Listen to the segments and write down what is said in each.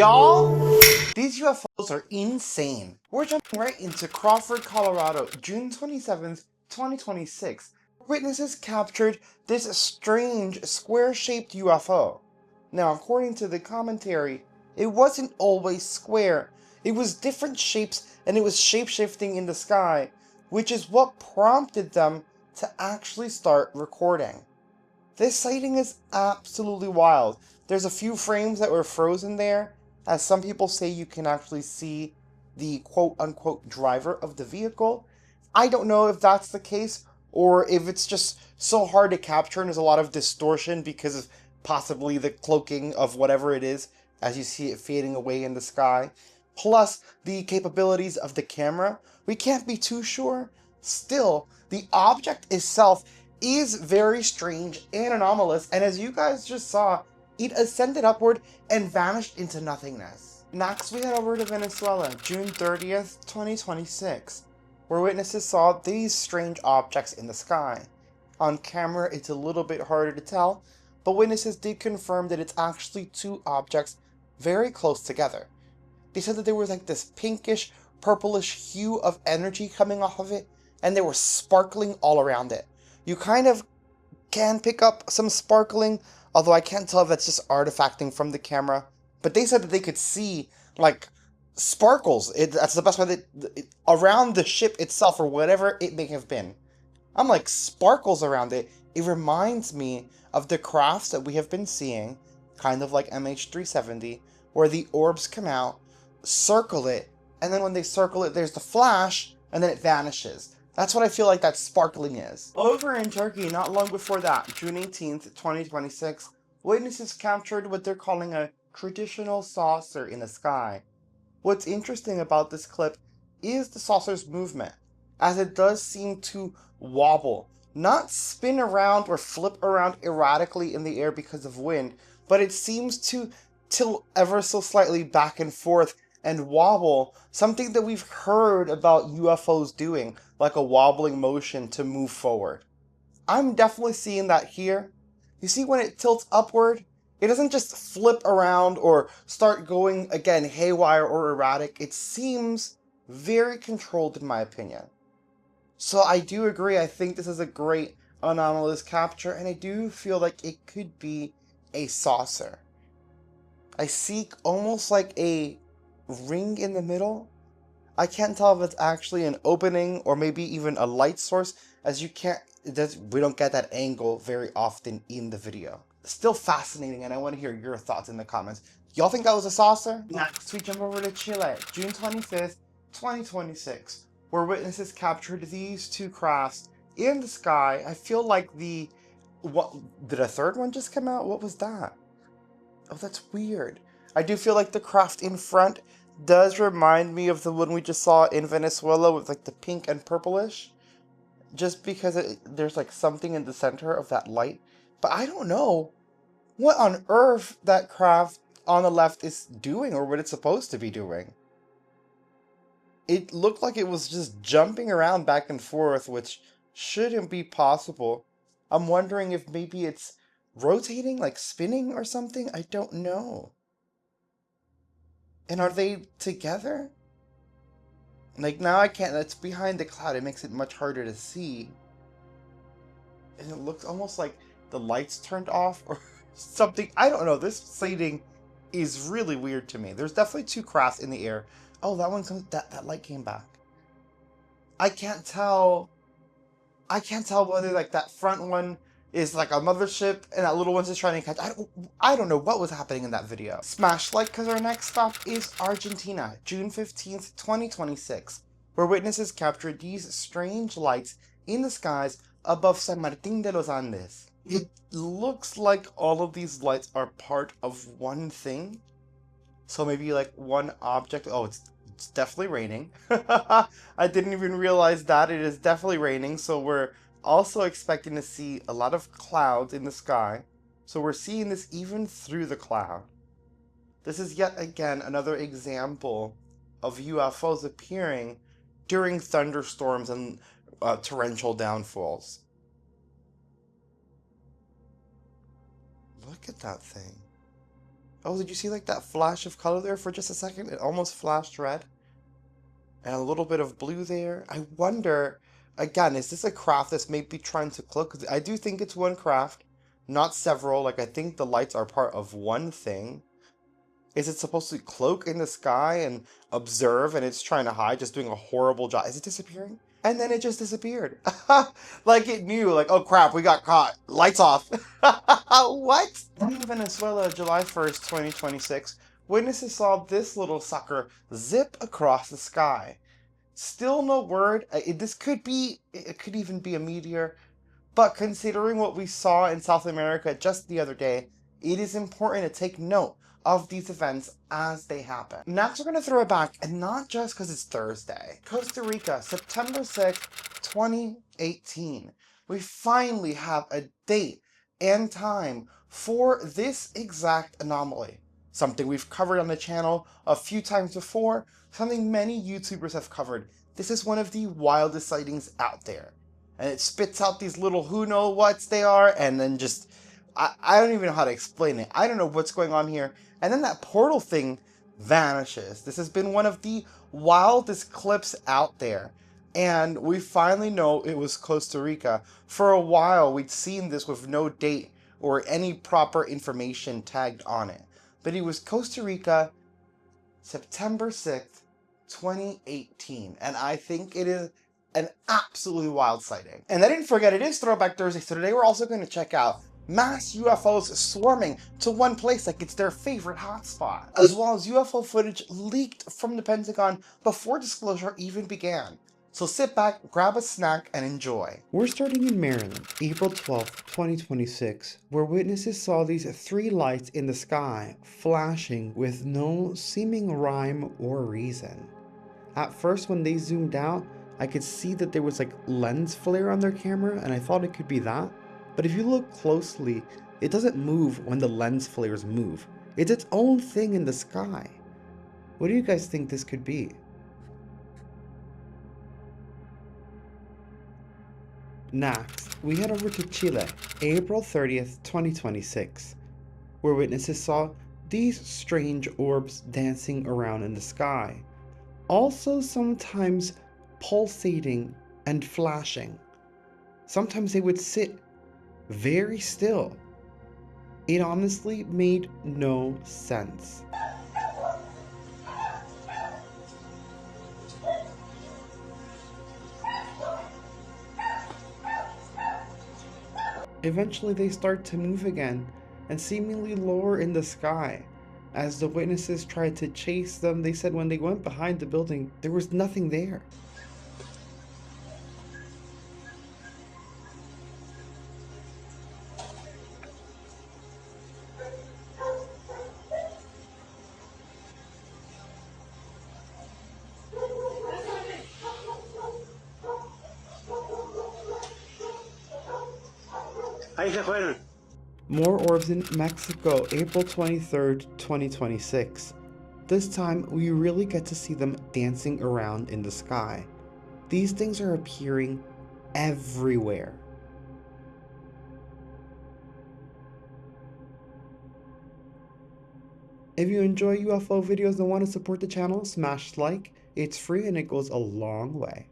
Y'all, these UFOs are insane. We're jumping right into Crawford, Colorado, June 27th, 2026. Witnesses captured this strange square-shaped UFO. Now, according to the commentary, it wasn't always square. It was different shapes and it was shape-shifting in the sky, which is what prompted them to actually start recording. This sighting is absolutely wild. There's a few frames that were frozen there, as some people say you can actually see the quote-unquote driver of the vehicle. I don't know if that's the case, or if it's just so hard to capture and there's a lot of distortion because of possibly the cloaking of whatever it is as you see it fading away in the sky. Plus, the capabilities of the camera, we can't be too sure. Still, the object itself is very strange and anomalous, and as you guys just saw, it ascended upward and vanished into nothingness. Next, we head over to Venezuela, June 30th, 2026, where witnesses saw these strange objects in the sky. On camera, it's a little bit harder to tell, but witnesses did confirm that it's actually two objects very close together. They said that there was like this pinkish, purplish hue of energy coming off of it, and they were sparkling all around it. You kind of can pick up some sparkling, although I can't tell if that's just artifacting from the camera. But they said that they could see, like, sparkles. That's the best way around the ship itself, or whatever it may have been. I'm like, sparkles around it. It reminds me of the crafts that we have been seeing, kind of like MH370, where the orbs come out, circle it, and then when they circle it, there's the flash, and then it vanishes. That's what I feel like that sparkling is. Over in Turkey, not long before that, June 18th, 2026, witnesses captured what they're calling a traditional saucer in the sky. What's interesting about this clip is the saucer's movement, as it does seem to wobble, not spin around or flip around erratically in the air because of wind, but it seems to tilt ever so slightly back and forth and wobble, something that we've heard about UFOs doing, like a wobbling motion to move forward. I'm definitely seeing that here. You see, when it tilts upward, it doesn't just flip around or start going, again, haywire or erratic. It seems very controlled in my opinion. So I do agree, I think this is a great anomalous capture, and I do feel like it could be a saucer. I see almost like a ring in the middle. I can't tell if it's actually an opening or maybe even a light source, as we don't get that angle very often in the video. Still fascinating, and I want to hear your thoughts in the comments. Y'all think that was a saucer? Next, we jump over to Chile, June 25th, 2026, where witnesses captured these two crafts in the sky. I feel like what, did a third one just come out? What was that? Oh, that's weird. I do feel like the craft in front does remind me of the one we just saw in Venezuela with like the pink and purplish. Just because there's like something in the center of that light. But I don't know what on earth that craft on the left is doing or what it's supposed to be doing. It looked like it was just jumping around back and forth, which shouldn't be possible. I'm wondering if maybe it's rotating, like spinning or something? I don't know. And are they together? Like, now I can't, it's behind the cloud, it makes it much harder to see. And it looks almost like the lights turned off or something. I don't know, this sighting is really weird to me. There's definitely two crafts in the air. Oh, that light came back. I can't tell whether like that front one is like a mothership and that little one's just trying to catch. I don't know what was happening in that video. Smash like, because our next stop is Argentina, June 15th, 2026, where witnesses captured these strange lights in the skies above San Martín de los Andes. It looks like all of these lights are part of one thing. So maybe like one object. Oh, it's definitely raining. I didn't even realize that. It is definitely raining, so we're also expecting to see a lot of clouds in the sky. So we're seeing this even through the cloud. This is yet again another example of UFOs appearing during thunderstorms and torrential downfalls. Look at that thing. Oh, did you see like that flash of color there for just a second? It almost flashed red. And a little bit of blue there. I wonder, again, is this a craft that's maybe trying to cloak? 'Cause I do think it's one craft, not several. Like, I think the lights are part of one thing. Is it supposed to cloak in the sky and observe and it's trying to hide, just doing a horrible job? Is it disappearing? And then it just disappeared. Like it knew, like, oh crap, we got caught. Lights off. What? In Venezuela, July 1st, 2026, witnesses saw this little sucker zip across the sky. Still no word. This could be, it could even be a meteor. But considering what we saw in South America just the other day, it is important to take note of these events as they happen. Next, we're going to throw it back, and not just because it's Thursday. Costa Rica, September 6th, 2018. We finally have a date and time for this exact anomaly. Something we've covered on the channel a few times before, something many YouTubers have covered. This is one of the wildest sightings out there. And it spits out these little who know whats they are, and then just, I don't even know how to explain it. I don't know what's going on here. And then that portal thing vanishes. This has been one of the wildest clips out there. And we finally know it was Costa Rica. For a while, we'd seen this with no date or any proper information tagged on it. But it was Costa Rica, September 6th, 2018. And I think it is an absolutely wild sighting. And I didn't forget, it is Throwback Thursday, so today we're also going to check out mass UFOs swarming to one place like it's their favorite hotspot, as well as UFO footage leaked from the Pentagon before disclosure even began. So sit back, grab a snack, and enjoy. We're starting in Maryland, April 12th, 2026, where witnesses saw these three lights in the sky flashing with no seeming rhyme or reason. At first, when they zoomed out, I could see that there was like lens flare on their camera, and I thought it could be that. But if you look closely, it doesn't move when the lens flares move. It's its own thing in the sky. What do you guys think this could be? Next, we head over to Chile, April 30th, 2026, where witnesses saw these strange orbs dancing around in the sky. Also sometimes pulsating and flashing. Sometimes they would sit very still. It honestly made no sense. Eventually they start to move again and seemingly lower in the sky. As the witnesses tried to chase them, they said when they went behind the building, there was nothing there. Ahí se fueron. More orbs in Mexico, April 23rd, 2026. This time, we really get to see them dancing around in the sky. These things are appearing everywhere. If you enjoy UFO videos and want to support the channel, smash like. It's free and it goes a long way.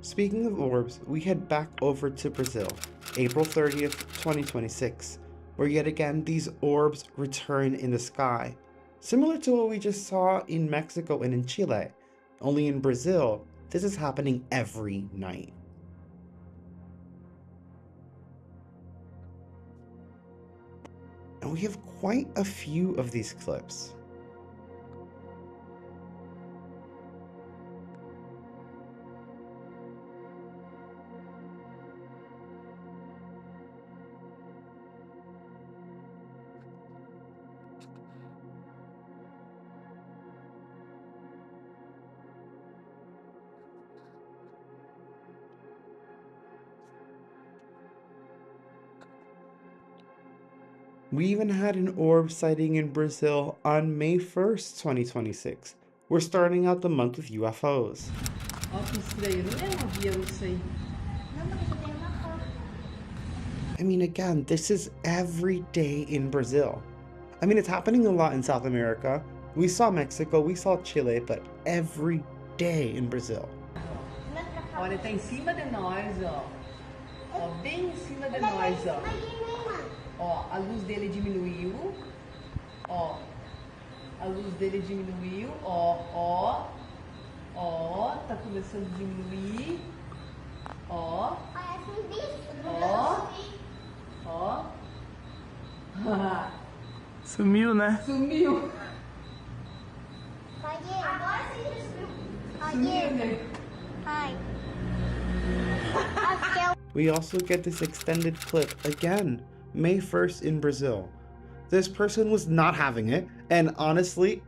Speaking of orbs, we head back over to Brazil, April 30th, 2026, where yet again these orbs return in the sky, similar to what we just saw in Mexico and in Chile, only in Brazil, this is happening every night. And we have quite a few of these clips. We even had an orb sighting in Brazil on May 1st, 2026. We're starting out the month with UFOs. Ó, que estranho, não é um avião isso aí. I mean, again, this is every day in Brazil. I mean, it's happening a lot in South America. We saw Mexico, we saw Chile, but every day in Brazil. Olha, tá em cima de nós, ó. Ó, bem em cima de nós, ó. Ó, a luz dele diminuiu. Ó, a luz dele diminuiu. Ó, tá começando a diminuir. Ó, ó. Sumiu, né? Sumiu. Agora sim sumiu. Sumiu, né? Hi. We also get this extended clip again, May 1st in Brazil. This person was not having it, and honestly,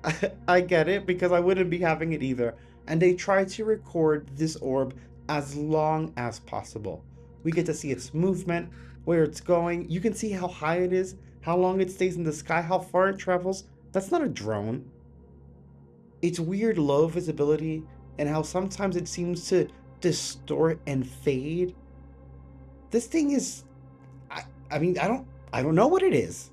I get it because I wouldn't be having it either. And they tried to record this orb as long as possible. We get to see its movement, where it's going. You can see how high it is, how long it stays in the sky, how far it travels. That's not a drone. It's weird low visibility and how sometimes it seems to distort and fade. This thing is, I mean, I don't know what it is.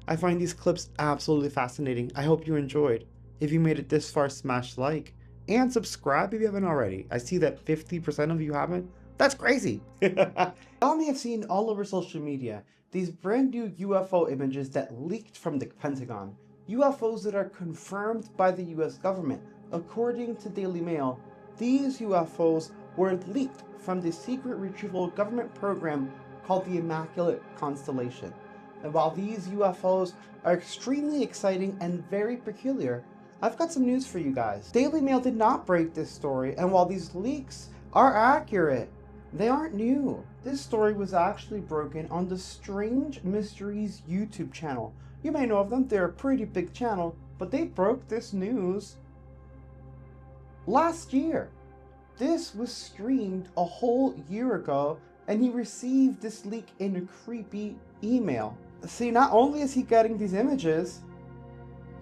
I find these clips absolutely fascinating. I hope you enjoyed. If you made it this far, smash like and subscribe if you haven't already. I see that 50% of you haven't. That's crazy. Y'all may have seen all over social media these brand new UFO images that leaked from the Pentagon. UFOs that are confirmed by the US government. According to Daily Mail, these UFOs were leaked from the secret retrieval government program called the Immaculate Constellation. And while these UFOs are extremely exciting and very peculiar, I've got some news for you guys. Daily Mail did not break this story, and while these leaks are accurate, they aren't new. This story was actually broken on the Strange Mysteries YouTube channel. You may know of them, they're a pretty big channel, but they broke this news last year. This was streamed a whole year ago, and he received this leak in a creepy email. See, not only is he getting these images,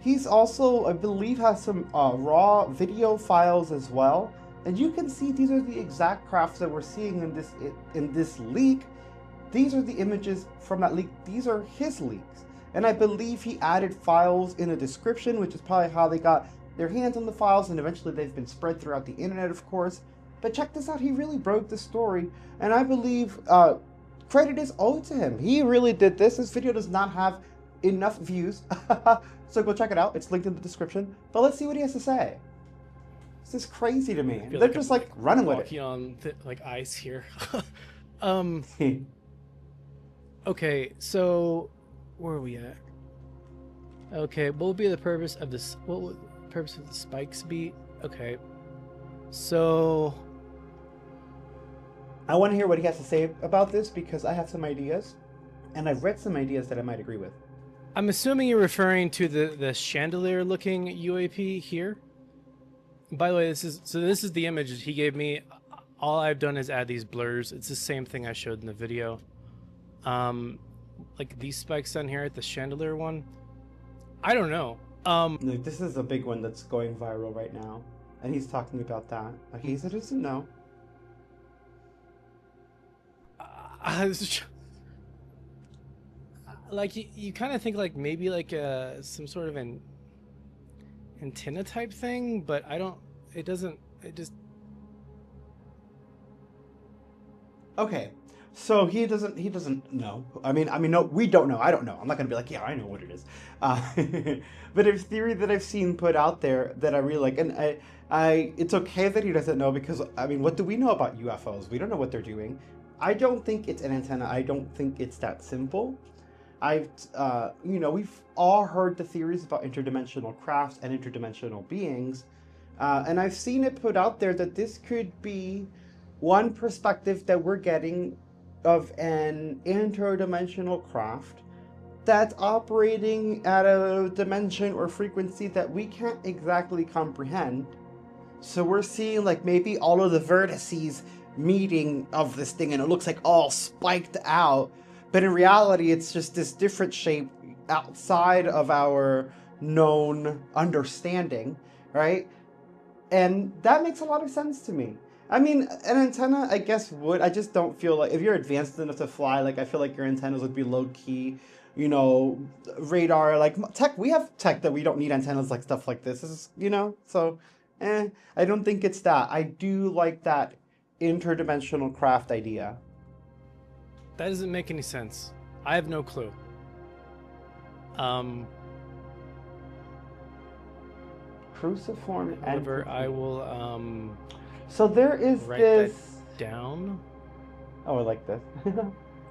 he's also, I believe, has some raw video files as well. And you can see these are the exact crafts that we're seeing in this leak. These are the images from that leak. These are his leaks. And I believe he added files in the description, which is probably how they got their hands on the files, and eventually they've been spread throughout the internet, of course. But check this out, he really broke the story, and I believe credit is owed to him. He really did this. This video does not have enough views, so go check it out. It's linked in the description. But let's see what he has to say. This is crazy to me. They're just like running with it. Walking on like ice here. Okay, so where are we at? Okay, what would be the purpose of this? What would the purpose of the spikes be? Okay, so I want to hear what he has to say about this because I have some ideas, and I've read some ideas that I might agree with. I'm assuming you're referring to the chandelier-looking UAP here. By the way, this is the image he gave me. All I've done is add these blurs. It's the same thing I showed in the video. Like these spikes down here at the chandelier one. I don't know. This is a big one that's going viral right now, and he's talking about that. Okay, he doesn't know. Like you kind of think like maybe like some sort of an antenna type thing, but I don't. It doesn't. It just. Okay, so he doesn't know. I mean, no, we don't know. I don't know. I'm not gonna be like, yeah, I know what it is. But there's theory that I've seen put out there that I really like, and it's okay that he doesn't know because I mean, what do we know about UFOs? We don't know what they're doing. I don't think it's an antenna. I don't think it's that simple. We've all heard the theories about interdimensional crafts and interdimensional beings, and I've seen it put out there that this could be one perspective that we're getting of an interdimensional craft that's operating at a dimension or frequency that we can't exactly comprehend. So we're seeing like maybe all of the vertices meeting of this thing, and it looks like all spiked out. But in reality, it's just this different shape outside of our known understanding, right? And that makes a lot of sense to me. I mean, an antenna, I guess, would. I just don't feel like, if you're advanced enough to fly, like, I feel like your antennas would be low-key, you know, radar, like, tech. We have tech that we don't need antennas, like, stuff like this, is, you know? So, I don't think it's that. I do like that interdimensional craft idea. That doesn't make any sense. I have no clue. Cruciform. However, I will So there is write this that down. Oh, I like this.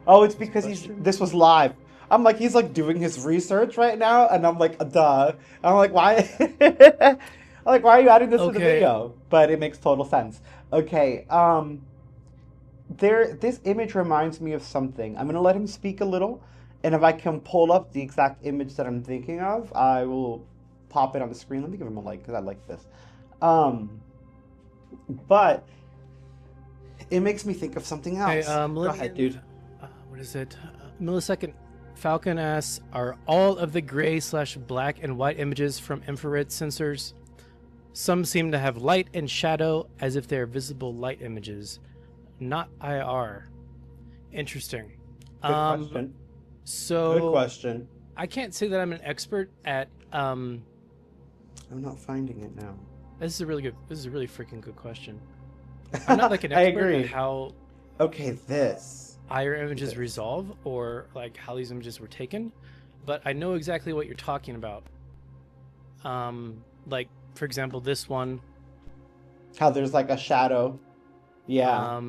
Oh, it's because this was live. I'm like, he's like doing his research right now, and I'm like, duh. I'm like, why? I'm like, why are you adding this to the video? But it makes total sense. Okay, this image reminds me of something. I'm gonna let him speak a little, and if I can pull up the exact image that I'm thinking of, I will pop it on the screen. Let me give him a like, because I like this. But it makes me think of something else. Go ahead, dude. What is it? Millisecond Falcon asks, are all of the gray/black and white images from infrared sensors? Some seem to have light and shadow as if they're visible light images, not IR. Interesting. Good question. So Good question. I can't say that I'm an expert at. I'm not finding it now. This is a really freaking good question. I'm not like an I expert agree. at how Okay, this. higher images This. resolve or like how these images were taken, but I know exactly what you're talking about. Like for example, this one. How there's like a shadow. Yeah.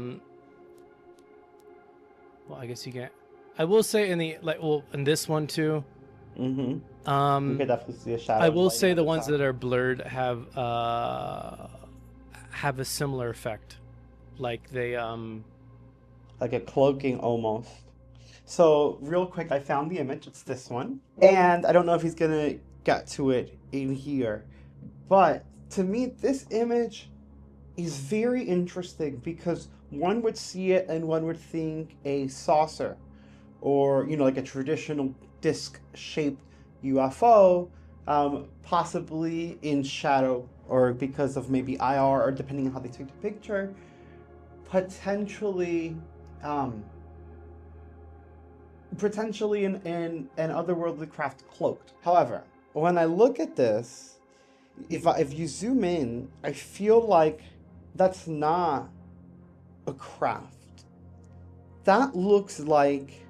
Well, I guess you can. I will say in this one too. You could definitely see a shadow. I will say on the the ones side. that are blurred have a similar effect, like they Like a cloaking almost. So real quick, I found the image. It's this one, and I don't know if he's gonna get to it in here, but to me, this image is very interesting because one would see it and one would think a saucer, or like a traditional disc-shaped UFO, possibly in shadow or because of maybe IR or depending on how they took the picture, potentially an otherworldly craft cloaked. However, when I look at this, if you zoom in, I feel like that's not a craft. That looks like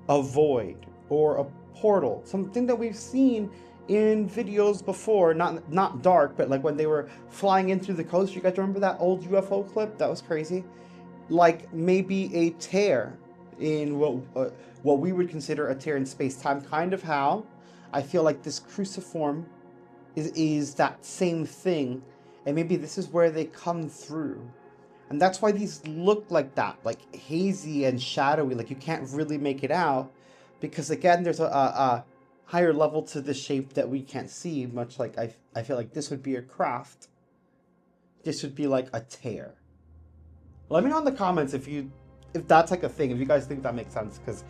a void or a portal, something that we've seen in videos before, not dark, but like when they were flying in through the coast. You guys remember that old UFO clip? That was crazy. Like maybe a tear in what we would consider a tear in space-time, kind of how I feel like this cruciform is that same thing, and maybe this is where they come through. And that's why these look like that, like hazy and shadowy, like you can't really make it out, because again, there's a higher level to the shape that we can't see, much like I feel like this would be a craft. This would be like a tear. Let me know in the comments if that's like a thing, if you guys think that makes sense, because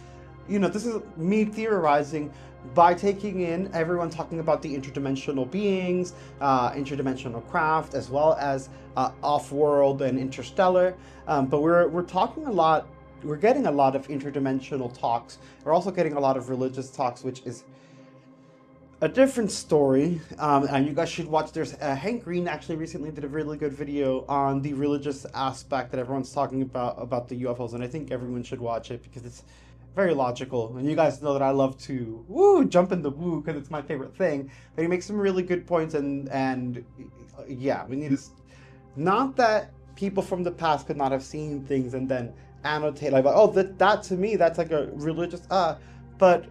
this is me theorizing by taking in everyone talking about the interdimensional beings, interdimensional craft, as well as off-world and interstellar. But we're talking a lot. We're getting a lot of interdimensional talks. We're also getting a lot of religious talks, which is a different story. And you guys should watch. There's Hank Green actually recently did a really good video on the religious aspect that everyone's talking about the UFOs, and I think everyone should watch it because it's very logical. And you guys know that I love to jump in the woo because it's my favorite thing. But he makes some really good points, and yeah, we need to. Not that people from the past could not have seen things and then annotate like, oh, that to me that's like a religious but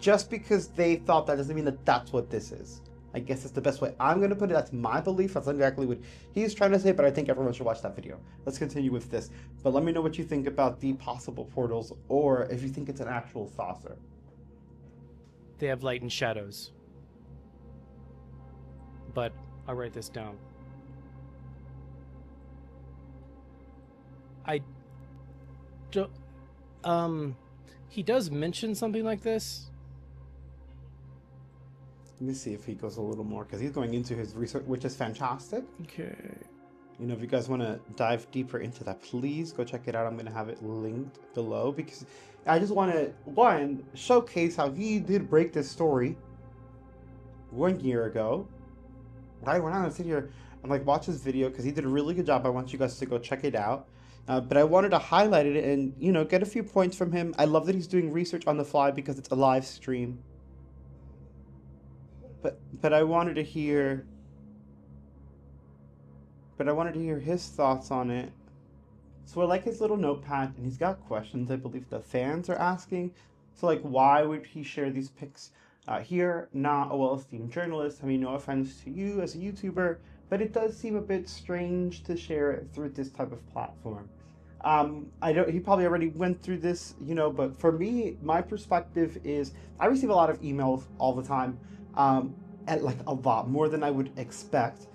just because they thought that doesn't mean that that's what this is. I guess that's the best way I'm going to put it. That's my belief. That's exactly what he's trying to say, but I think everyone should watch that video. Let's continue with this. But let me know what you think about the possible portals, or if you think it's an actual saucer. They have light and shadows. But I'll write this down. He does mention something like this. Let me see if he goes a little more, because he's going into his research, which is fantastic. Okay. If you guys want to dive deeper into that, please go check it out. I'm going to have it linked below, because I just want to, one, showcase how he did break this story 1 year ago. Right? We're not going to sit here and watch this video, because he did a really good job. I want you guys to go check it out. But I wanted to highlight it and, get a few points from him. I love that he's doing research on the fly because it's a live stream. But I wanted to hear his thoughts on it. So I like his little notepad, and he's got questions I believe the fans are asking. So why would he share these pics here? Not a well-esteemed journalist. I mean, no offense to you as a YouTuber, but it does seem a bit strange to share it through this type of platform. He probably already went through this, but for me, my perspective is I receive a lot of emails all the time, and a lot more than I would expect.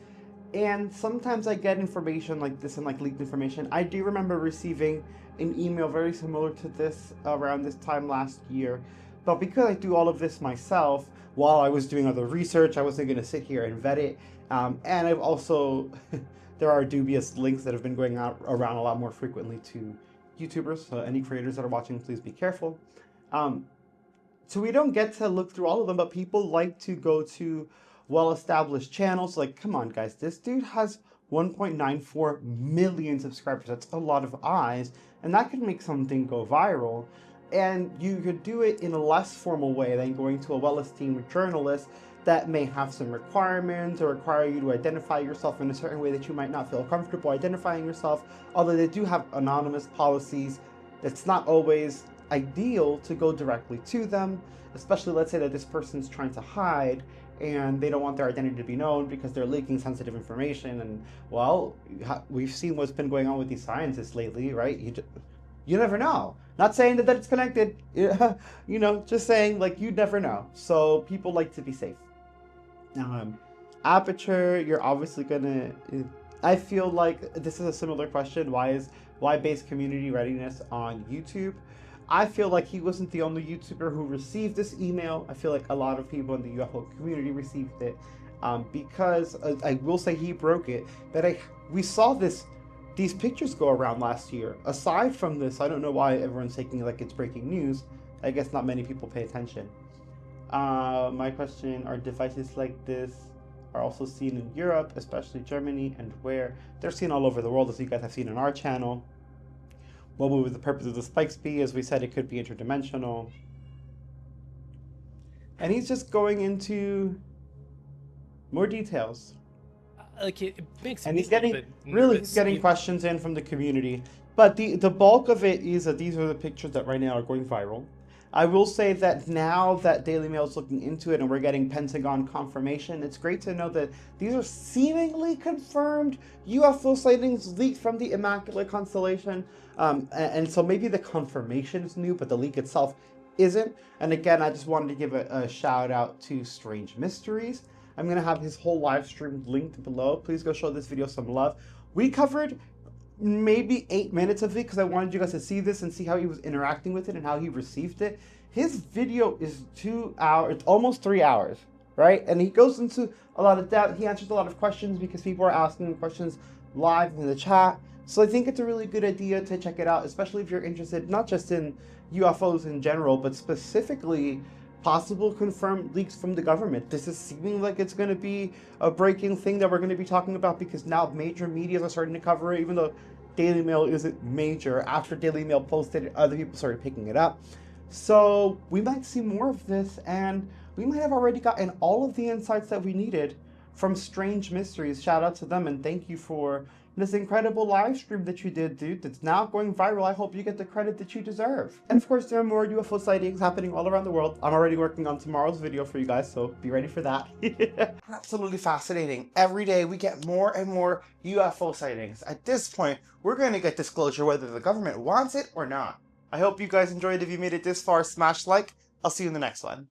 And sometimes I get information like this and leaked information. I do remember receiving an email very similar to this around this time last year. But because I do all of this myself, while I was doing other research, I wasn't going to sit here and vet it. And I've also, there are dubious links that have been going out around a lot more frequently to YouTubers. So any creators that are watching, please be careful. So we don't get to look through all of them, but people like to go to well-established channels. Like, come on, guys, this dude has 1.94 million subscribers. That's a lot of eyes, and that could make something go viral. And you could do it in a less formal way than going to a well-esteemed journalist that may have some requirements or require you to identify yourself in a certain way that you might not feel comfortable identifying yourself. Although they do have anonymous policies, it's not always ideal to go directly to them, especially let's say that this person's trying to hide and they don't want their identity to be known because they're leaking sensitive information. And well, we've seen what's been going on with these scientists lately, right? You never know. Not saying that it's connected, you know, just saying like you never know. So people like to be safe. Aperture, you're obviously gonna. I feel like this is a similar question. Why base community readiness on YouTube? I feel like he wasn't the only YouTuber who received this email. I feel like a lot of people in the UFO community received it because I will say he broke it. But we saw these pictures go around last year. Aside from this, I don't know why everyone's taking it like it's breaking news. I guess not many people pay attention. My question, are devices like this are also seen in Europe, especially Germany, and where? They're seen all over the world, as you guys have seen on our channel. What would the purpose of the spikes be? As we said, it could be interdimensional. And he's just going into more details. Like it makes And me he's getting a bit really nervous. getting questions in from the community. But the bulk of it is that these are the pictures that right now are going viral. I will say that now that Daily Mail is looking into it and we're getting Pentagon confirmation, it's great to know that these are seemingly confirmed UFO sightings leaked from the Immaculate Constellation. And so maybe the confirmation is new, but the leak itself isn't. And again, I just wanted to give a shout out to Strange Mysteries. I'm going to have his whole live stream linked below. Please go show this video some love. We covered maybe 8 minutes of it because I wanted you guys to see this and see how he was interacting with it and how he received it. His video is 2 hours, almost 3 hours, right? And he goes into a lot of depth. He answers a lot of questions because people are asking questions live in the chat. So I think it's a really good idea to check it out, especially if you're interested not just in UFOs in general, but specifically possible confirmed leaks from the government. This is seeming like it's going to be a breaking thing that we're going to be talking about because now major media are starting to cover it, even though Daily Mail isn't major. After Daily Mail posted it, other people started picking it up. So we might see more of this, and we might have already gotten all of the insights that we needed from Strange Mysteries. Shout out to them, and thank you for this incredible live stream that you did, dude. That's now going viral. I hope you get the credit that you deserve. And of course, there are more UFO sightings happening all around the world. I'm already working on tomorrow's video for you guys, so be ready for that. Absolutely fascinating. Every day we get more and more UFO sightings. At this point, we're going to get disclosure whether the government wants it or not. I hope you guys enjoyed. If you made it this far, smash like. I'll see you in the next one.